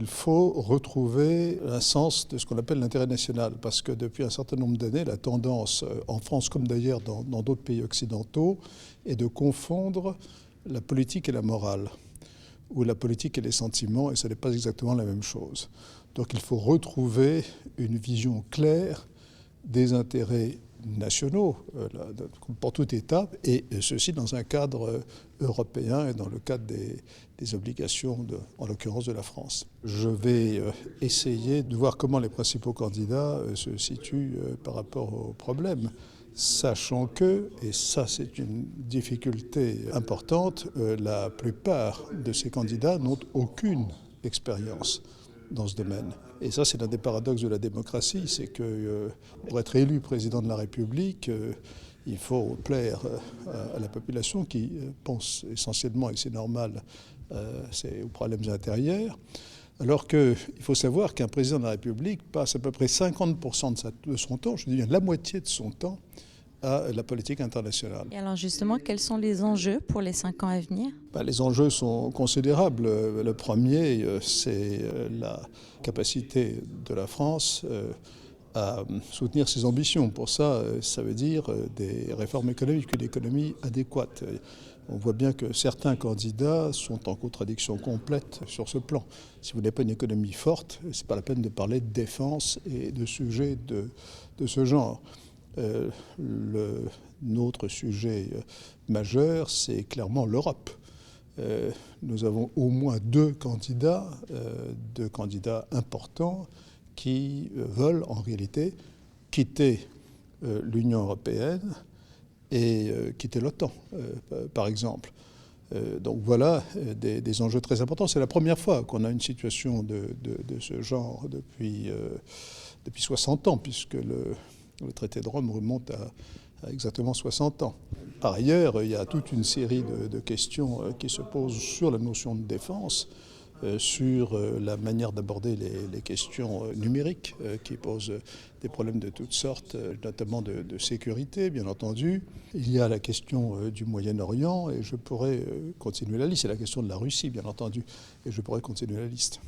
Il faut retrouver un sens de ce qu'on appelle l'intérêt national, parce que depuis un certain nombre d'années, la tendance, en France comme d'ailleurs dans d'autres pays occidentaux, est de confondre la politique et la morale, ou la politique et les sentiments, et ce n'est pas exactement la même chose. Donc il faut retrouver une vision claire des intérêts nationaux pour toute étape, et ceci dans un cadre européen et dans le cadre des obligations, en l'occurrence de la France. Je vais essayer de voir comment les principaux candidats se situent par rapport au problème, sachant que, et ça c'est une difficulté importante, la plupart de ces candidats n'ont aucune expérience dans ce domaine. Et ça, c'est l'un des paradoxes de la démocratie, c'est que pour être élu président de la République, il faut plaire à la population qui pense essentiellement, et c'est normal, aux problèmes intérieurs, alors qu'il faut savoir qu'un président de la République passe à peu près 50% de son temps, je dis bien la moitié de son temps, à la politique internationale. Et alors justement, quels sont les enjeux pour les 5 ans à venir ? Les enjeux sont considérables. Le premier, c'est la capacité de la France à soutenir ses ambitions. Pour ça, ça veut dire des réformes économiques, une économie adéquate. On voit bien que certains candidats sont en contradiction complète sur ce plan. Si vous n'avez pas une économie forte, ce n'est pas la peine de parler de défense et de sujets de ce genre. Notre sujet majeur, c'est clairement l'Europe. Nous avons au moins deux candidats importants qui veulent en réalité quitter l'Union européenne et quitter l'OTAN, par exemple. Donc voilà des enjeux très importants. C'est la première fois qu'on a une situation de ce genre depuis 60 ans, puisque le traité de Rome remonte à exactement 60 ans. Par ailleurs, il y a toute une série de questions qui se posent sur la notion de défense, sur la manière d'aborder les questions numériques qui posent des problèmes de toutes sortes, notamment de sécurité, bien entendu. Il y a la question du Moyen-Orient, et je pourrais continuer la liste. C'est la question de la Russie, bien entendu, et je pourrais continuer la liste.